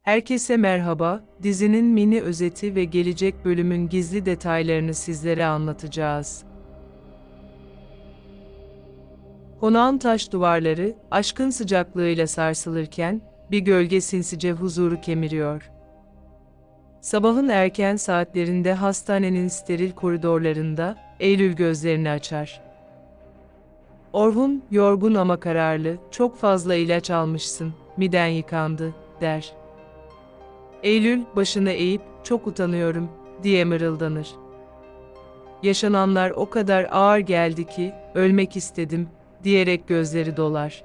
Herkese merhaba, dizinin mini özeti ve gelecek bölümün gizli detaylarını sizlere anlatacağız. Konağın taş duvarları, aşkın sıcaklığıyla sarsılırken, bir gölge sinsice huzuru kemiriyor. Sabahın erken saatlerinde hastanenin steril koridorlarında, Eylül gözlerini açar. Orhun, yorgun ama kararlı, çok fazla ilaç almışsın, miden yıkandı, der. Eylül, başını eğip, çok utanıyorum, diye mırıldanır. Yaşananlar o kadar ağır geldi ki, ölmek istedim, diyerek gözleri dolar.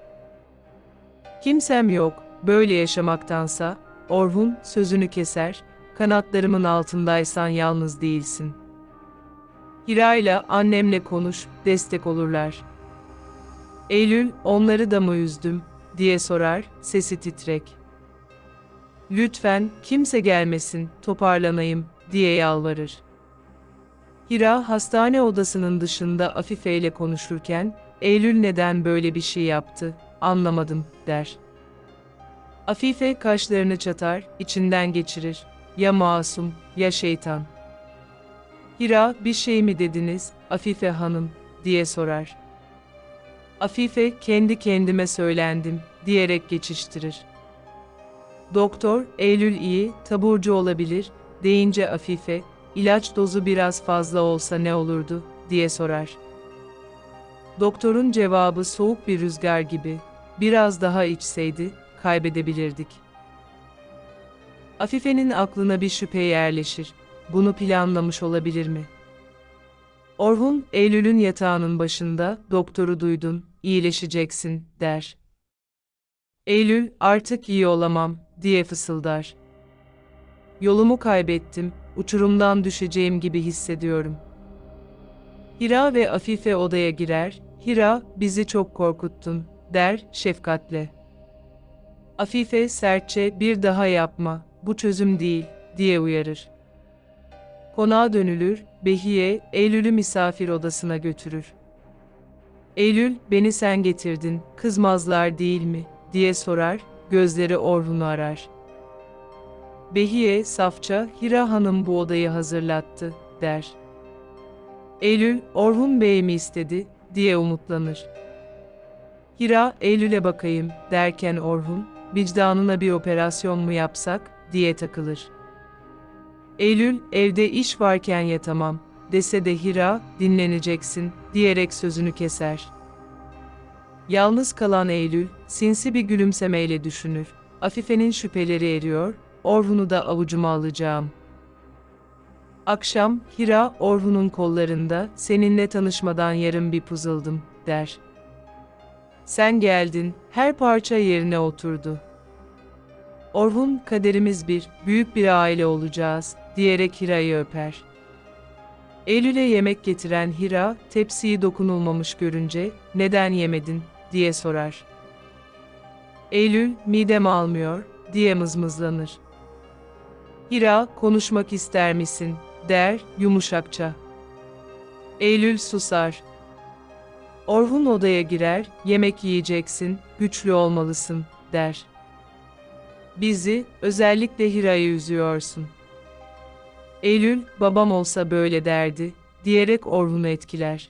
Kimsem yok, böyle yaşamaktansa, Orhun sözünü keser, kanatlarımın altındaysan yalnız değilsin. Hira ile annemle konuş, destek olurlar. Eylül, onları da mı üzdüm, diye sorar, sesi titrek. Lütfen, kimse gelmesin, toparlanayım, diye yalvarır. Hira, hastane odasının dışında Afife ile konuşurken, Eylül neden böyle bir şey yaptı, anlamadım, der. Afife kaşlarını çatar, içinden geçirir. Ya masum, ya şeytan. Hira, bir şey mi dediniz, Afife hanım, diye sorar. Afife, kendi kendime söylendim, diyerek geçiştirir. Doktor, Eylül iyi, taburcu olabilir, deyince Afife, ilaç dozu biraz fazla olsa ne olurdu, diye sorar. Doktorun cevabı soğuk bir rüzgar gibi, biraz daha içseydi, kaybedebilirdik. Afife'nin aklına bir şüphe yerleşir, bunu planlamış olabilir mi? Orhun, Eylül'ün yatağının başında, doktoru duydun, iyileşeceksin, der. Eylül, artık iyi olamam, diye fısıldar. Yolumu kaybettim, uçurumdan düşeceğim gibi hissediyorum. Hira ve Afife odaya girer, Hira, bizi çok korkuttun, der, şefkatle. Afife sertçe, bir daha yapma, bu çözüm değil, diye uyarır. Konağa dönülür, Behiye, Eylül'ü misafir odasına götürür. Eylül, beni sen getirdin, kızmazlar değil mi, diye sorar, gözleri Orhun'u arar. Behiye, safça, Hira hanım bu odayı hazırlattı, der. Eylül, Orhun Bey mi istedi, diye umutlanır. Hira, Eylül'e bakayım, derken Orhun, vicdanına bir operasyon mu yapsak, diye takılır. Eylül, evde iş varken yatamam, dese de Hira, dinleneceksin, diyerek sözünü keser. Yalnız kalan Eylül, sinsi bir gülümsemeyle düşünür. Afife'nin şüpheleri eriyor, Orhun'u da avucuma alacağım. Akşam, Hira, Orhun'un kollarında, seninle tanışmadan yarım bir puzıldım, der. Sen geldin, her parça yerine oturdu. Orhun, kaderimiz bir, büyük bir aile olacağız, diyerek Hira'yı öper. Eylül'e yemek getiren Hira, tepsiyi dokunulmamış görünce, neden yemedin, diye sorar. Eylül, midem almıyor, diye mızmızlanır. Hira, konuşmak ister misin, der, yumuşakça. Eylül susar. Orhun odaya girer, yemek yiyeceksin, güçlü olmalısın, der. Bizi, özellikle Hira'yı üzüyorsun. Eylül, babam olsa böyle derdi, diyerek Orhun'u etkiler.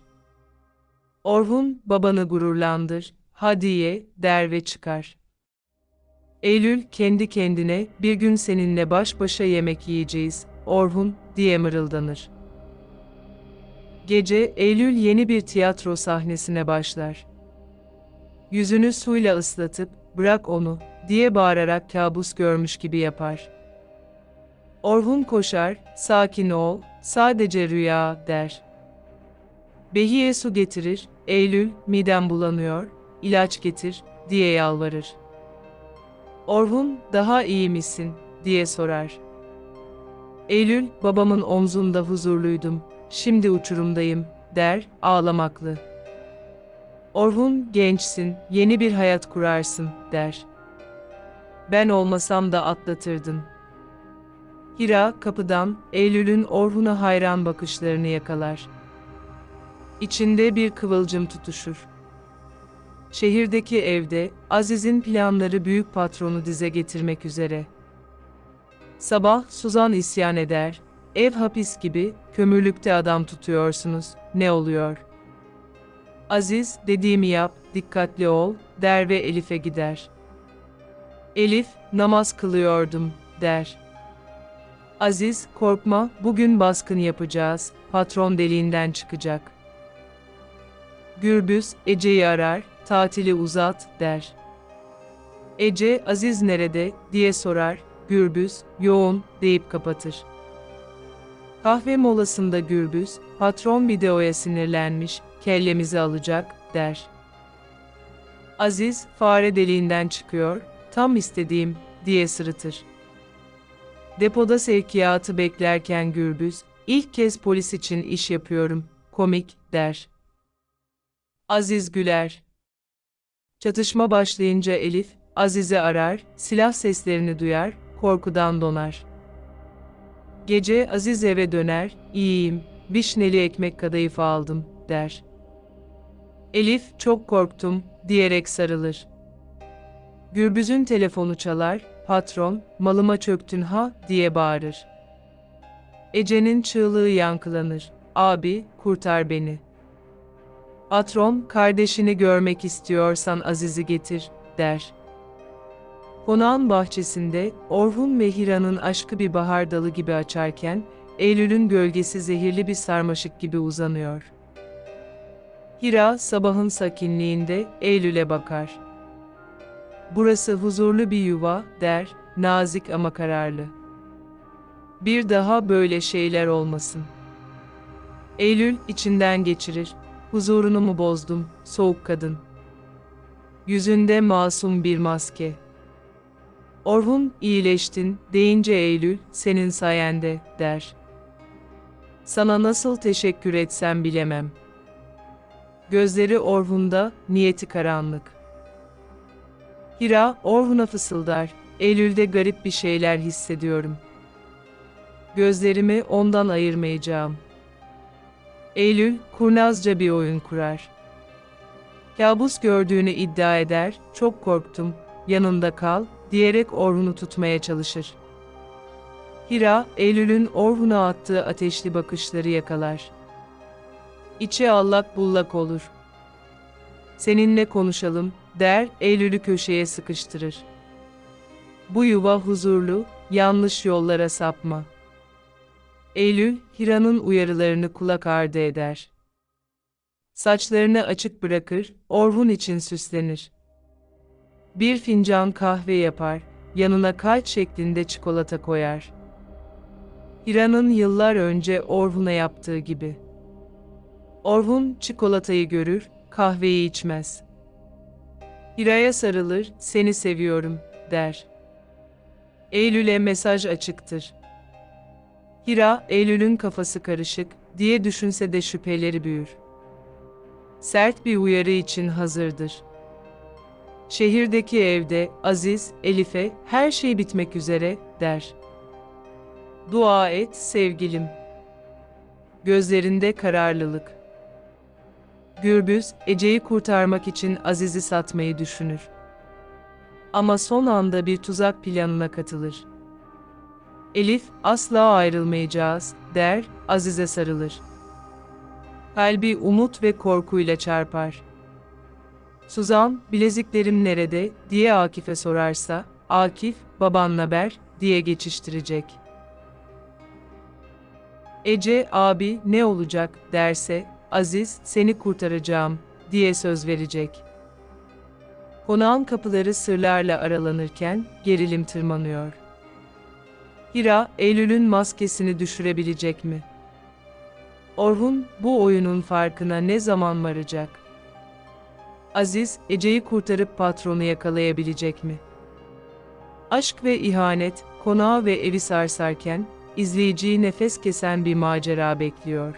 Orhun, babanı gururlandır, hadi ye, der ve çıkar. Eylül, kendi kendine, bir gün seninle baş başa yemek yiyeceğiz, Orhun, diye mırıldanır. Gece, Eylül yeni bir tiyatro sahnesine başlar. Yüzünü suyla ıslatıp, bırak onu, diye bağırarak kabus görmüş gibi yapar. Orhun koşar, sakin ol, sadece rüya, der. Behiye su getirir, Eylül, midem bulanıyor, ilaç getir, diye yalvarır. Orhun, daha iyi misin, diye sorar. Eylül, babamın omzunda huzurluydum, şimdi uçurumdayım, der, ağlamaklı. Orhun, gençsin, yeni bir hayat kurarsın, der. Ben olmasam da atlatırdın. Hira, kapıdan, Eylül'ün Orhun'a hayran bakışlarını yakalar. İçinde bir kıvılcım tutuşur. Şehirdeki evde, Aziz'in planları büyük patronu dize getirmek üzere. Sabah Suzan isyan eder. Ev hapis gibi, kömürlükte adam tutuyorsunuz, ne oluyor? Aziz, dediğimi yap, dikkatli ol, der ve Elif'e gider. Elif, namaz kılıyordum, der. Aziz, korkma, bugün baskın yapacağız, patron deliğinden çıkacak. Gürbüz, Ece'yi arar, tatili uzat, der. Ece, Aziz nerede, diye sorar, Gürbüz, yoğun, deyip kapatır. Kahve molasında Gürbüz, patron videoya sinirlenmiş, kellemizi alacak, der. Aziz, fare deliğinden çıkıyor, tam istediğim, diye sırıtır. Depoda sevkiyatı beklerken Gürbüz, ilk kez polis için iş yapıyorum, komik, der. Aziz güler. Çatışma başlayınca Elif, Aziz'i arar, silah seslerini duyar, korkudan donar. Gece Aziz eve döner, iyiyim, vişneli ekmek kadayıfı aldım, der. Elif, çok korktum, diyerek sarılır. Gürbüz'ün telefonu çalar, patron, malıma çöktün ha, diye bağırır. Ece'nin çığlığı yankılanır, abi, kurtar beni. Patron, kardeşini görmek istiyorsan Aziz'i getir, der. Konağın bahçesinde, Orhun ve Hira'nın aşkı bir bahar dalı gibi açarken, Eylül'ün gölgesi zehirli bir sarmaşık gibi uzanıyor. Hira, sabahın sakinliğinde, Eylül'e bakar. Burası huzurlu bir yuva, der, nazik ama kararlı. Bir daha böyle şeyler olmasın. Eylül, içinden geçirir. Huzurunu mu bozdum, soğuk kadın? Yüzünde masum bir maske. Orhun, iyileştin, deyince Eylül, senin sayende, der. Sana nasıl teşekkür etsem bilemem. Gözleri Orhun'da, niyeti karanlık. Hira, Orhun'a fısıldar, Eylül'de garip bir şeyler hissediyorum. Gözlerimi ondan ayırmayacağım. Eylül, kurnazca bir oyun kurar. Kabus gördüğünü iddia eder, çok korktum, yanında kal, diyerek Orhun'u tutmaya çalışır. Hira, Eylül'ün Orhun'a attığı ateşli bakışları yakalar. İçi allak bullak olur. Seninle konuşalım, der, Eylül'ü köşeye sıkıştırır. Bu yuva huzurlu, yanlış yollara sapma. Eylül, Hira'nın uyarılarını kulak ardı eder. Saçlarını açık bırakır, Orhun için süslenir. Bir fincan kahve yapar, yanına kalp şeklinde çikolata koyar. Hira'nın yıllar önce Orhun'a yaptığı gibi. Orhun çikolatayı görür, kahveyi içmez. Hira'ya sarılır, seni seviyorum, der. Eylül'e mesaj açıktır. Hira, Eylül'ün kafası karışık, diye düşünse de şüpheleri büyür. Sert bir uyarı için hazırdır. Şehirdeki evde, Aziz, Elif'e, her şey bitmek üzere, der. Dua et, sevgilim. Gözlerinde kararlılık. Gürbüz, Ece'yi kurtarmak için Aziz'i satmayı düşünür. Ama son anda bir tuzak planına katılır. Elif, asla ayrılmayacağız, der, Aziz'e sarılır. Kalbi umut ve korkuyla çarpar. Suzan, bileziklerim nerede, diye Akif'e sorarsa, Akif, babanla ber, diye geçiştirecek. Ece, abi, ne olacak, derse, Aziz, seni kurtaracağım, diye söz verecek. Konağın kapıları sırlarla aralanırken, gerilim tırmanıyor. Hira, Eylül'ün maskesini düşürebilecek mi? Orhun, bu oyunun farkına ne zaman varacak? Aziz, Ece'yi kurtarıp patronu yakalayabilecek mi? Aşk ve ihanet, konağı ve evi sarsarken, izleyiciyi nefes kesen bir macera bekliyor.